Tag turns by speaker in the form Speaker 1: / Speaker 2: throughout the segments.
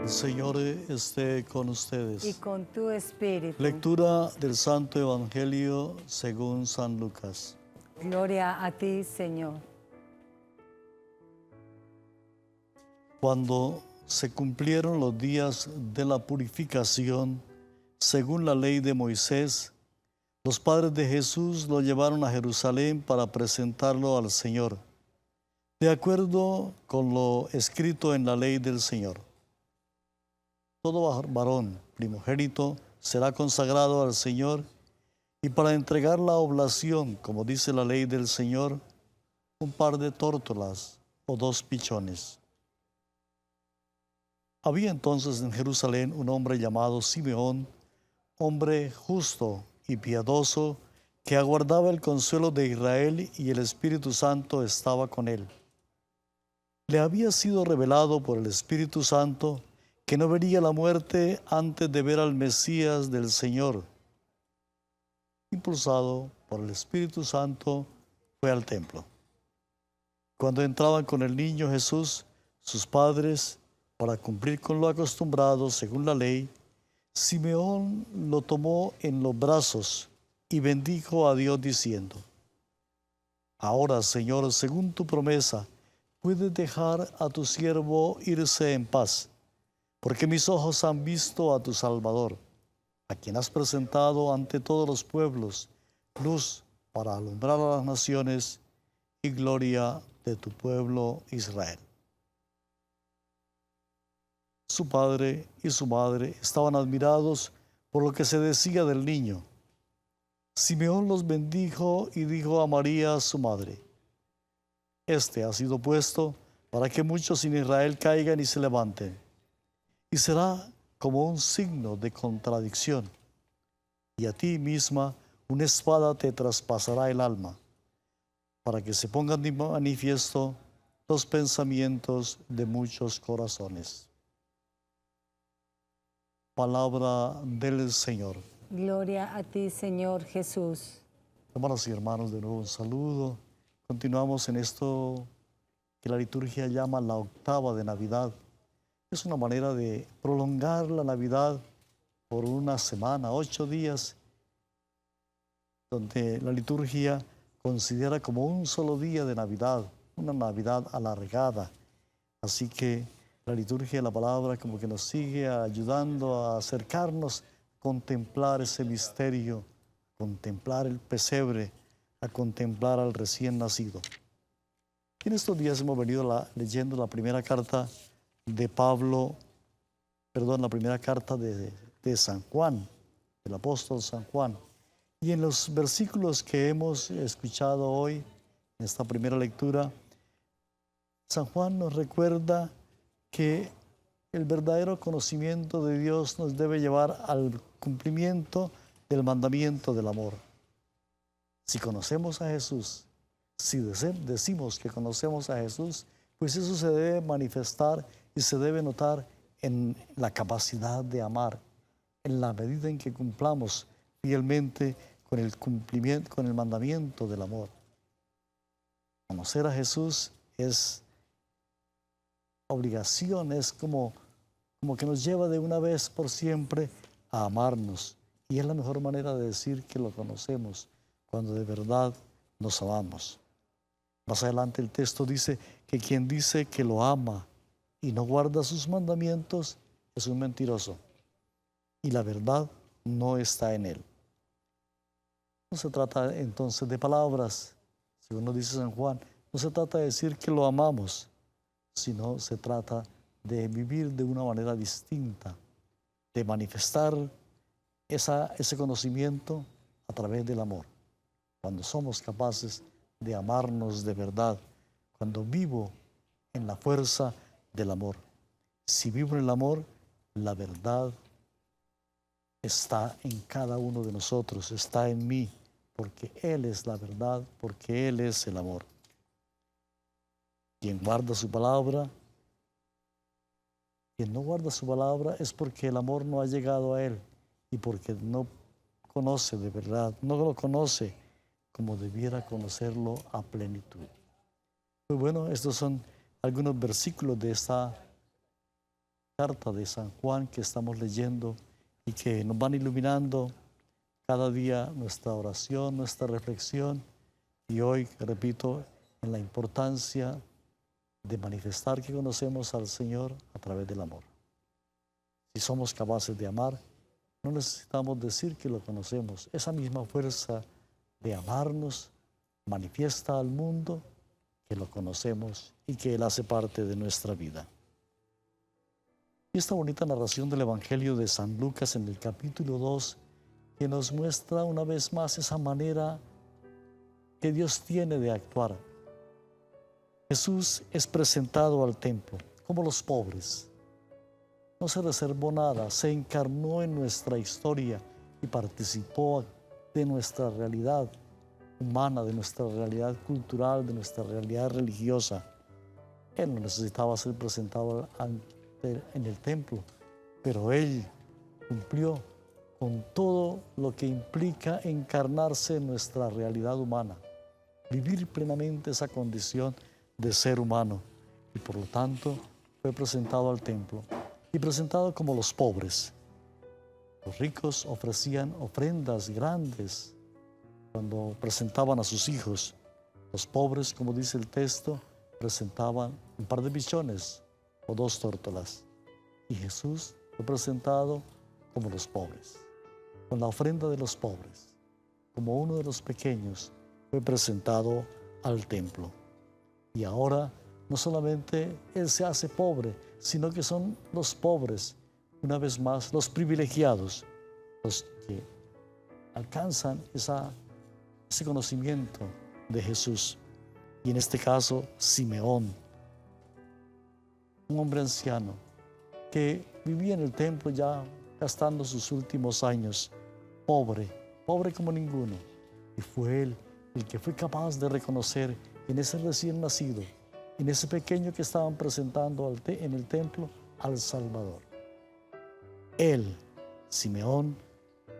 Speaker 1: Señor esté con
Speaker 2: y
Speaker 1: ustedes.
Speaker 2: con tu espíritu.
Speaker 1: Lectura del Santo Evangelio según San Lucas.
Speaker 2: Gloria a ti, Señor.
Speaker 1: Cuando se cumplieron los días de la purificación, según la ley de Moisés, los padres de Jesús lo llevaron a Jerusalén para presentarlo al Señor, de acuerdo con lo escrito en la ley del Señor. Todo varón primogénito será consagrado al Señor, y para entregar la oblación, como dice la ley del Señor, un par de tórtolas o 2 pichones. Había entonces en Jerusalén un hombre llamado Simeón, hombre justo y piadoso, que aguardaba el consuelo de Israel, y el Espíritu Santo estaba con él. Le había sido revelado por el Espíritu Santo que no vería la muerte antes de ver al Mesías del Señor. Impulsado por el Espíritu Santo, fue al templo. Cuando entraban con el niño Jesús, sus padres, para cumplir con lo acostumbrado según la ley, Simeón lo tomó en los brazos y bendijo a Dios diciendo: Ahora, Señor, según tu promesa, puedes dejar a tu siervo irse en paz, porque mis ojos han visto a tu Salvador, a quien has presentado ante todos los pueblos, luz para alumbrar a las naciones y gloria de tu pueblo Israel. Su padre y su madre estaban admirados por lo que se decía del niño. Simeón los bendijo y dijo a María, su madre: Este ha sido puesto para que muchos en Israel caigan y se levanten, y será como un signo de contradicción. Y a ti misma una espada te traspasará el alma, para que se pongan de manifiesto los pensamientos de muchos corazones. Palabra del Señor.
Speaker 2: Gloria a ti, Señor Jesús.
Speaker 1: Hermanos y hermanos, de nuevo un saludo. Continuamos en esto que la liturgia llama la octava de Navidad. Es una manera de prolongar la Navidad por una semana, 8 días, donde la liturgia considera como un solo día de Navidad, una Navidad alargada. Así que la liturgia de la palabra como que nos sigue ayudando a acercarnos, a contemplar ese misterio, contemplar el pesebre, a contemplar al recién nacido. En estos días hemos venido leyendo la primera carta de la primera carta de San Juan, del apóstol San Juan. Y en los versículos que hemos escuchado hoy, en esta primera lectura, San Juan nos recuerda que el verdadero conocimiento de Dios nos debe llevar al cumplimiento del mandamiento del amor. Si conocemos a Jesús, si decimos que conocemos a Jesús, pues eso se debe manifestar y se debe notar en la capacidad de amar, en la medida en que cumplamos fielmente con el cumplimiento, con el mandamiento del amor. Conocer a Jesús es obligación, es como que nos lleva de una vez por siempre a amarnos. Y es la mejor manera de decir que lo conocemos, cuando de verdad nos amamos. Más adelante el texto dice que quien dice que lo ama y no guarda sus mandamientos es un mentiroso, y la verdad no está en él. No se trata entonces de palabras, según nos dice San Juan, no se trata de decir que lo amamos, sino se trata de vivir de una manera distinta, de manifestar ese conocimiento a través del amor. Cuando somos capaces de amarnos de verdad, cuando vivo en la fuerza del amor. Si vivo en el amor, la verdad está en cada uno de nosotros, está en mí, porque Él es la verdad, porque Él es el amor. Quien guarda su palabra, quien no guarda su palabra es porque el amor no ha llegado a él y porque no conoce de verdad, no lo conoce como debiera conocerlo a plenitud. Muy bueno, estos son algunos versículos de esta carta de San Juan que estamos leyendo y que nos van iluminando cada día nuestra oración, nuestra reflexión. Y hoy, repito, en la importancia de manifestar que conocemos al Señor a través del amor. Si somos capaces de amar, no necesitamos decir que lo conocemos. Esa misma fuerza de amarnos manifiesta al mundo que lo conocemos y que Él hace parte de nuestra vida. Y esta bonita narración del Evangelio de San Lucas en el capítulo 2, que nos muestra una vez más esa manera que Dios tiene de actuar. Jesús es presentado al templo como los pobres. No se reservó nada, se encarnó en nuestra historia y participó de nuestra realidad humana, de nuestra realidad cultural, de nuestra realidad religiosa. Él no necesitaba ser presentado en el templo, pero Él cumplió con todo lo que implica encarnarse en nuestra realidad humana, vivir plenamente esa condición de ser humano, y por lo tanto fue presentado al templo y presentado como los pobres. Los ricos ofrecían ofrendas grandes cuando presentaban a sus hijos. Los pobres, como dice el texto, presentaban un par de pichones o 2 tórtolas. Y Jesús fue presentado como los pobres, con la ofrenda de los pobres, como uno de los pequeños, fue presentado al templo. Y ahora no solamente Él se hace pobre, sino que son los pobres, una vez más, los privilegiados, los que alcanzan ese conocimiento de Jesús. Y en este caso, Simeón, un hombre anciano que vivía en el templo ya gastando sus últimos años, pobre como ninguno. Y fue él el que fue capaz de reconocer en ese recién nacido, en ese pequeño que estaban presentando en el templo, al Salvador. Él, Simeón,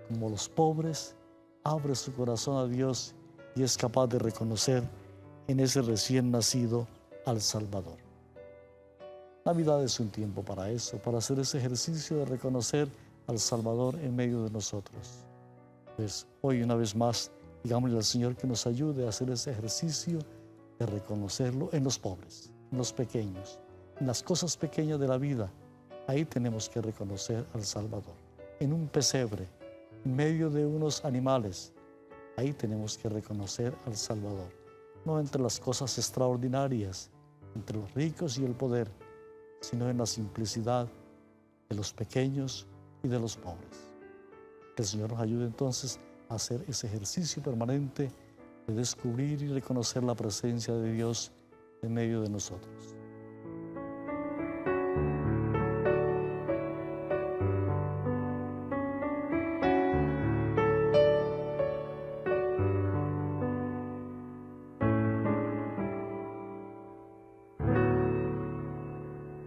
Speaker 1: como los pobres, abre su corazón a Dios y es capaz de reconocer en ese recién nacido al Salvador. Navidad es un tiempo para eso, para hacer ese ejercicio de reconocer al Salvador en medio de nosotros. Pues hoy una vez más, digámosle al Señor que nos ayude a hacer ese ejercicio de reconocerlo en los pobres, en los pequeños, en las cosas pequeñas de la vida. Ahí tenemos que reconocer al Salvador. En un pesebre, en medio de unos animales, ahí tenemos que reconocer al Salvador. No entre las cosas extraordinarias, entre los ricos y el poder, sino en la simplicidad de los pequeños y de los pobres. Que el Señor nos ayude entonces a hacer ese ejercicio permanente de descubrir y reconocer la presencia de Dios en medio de nosotros.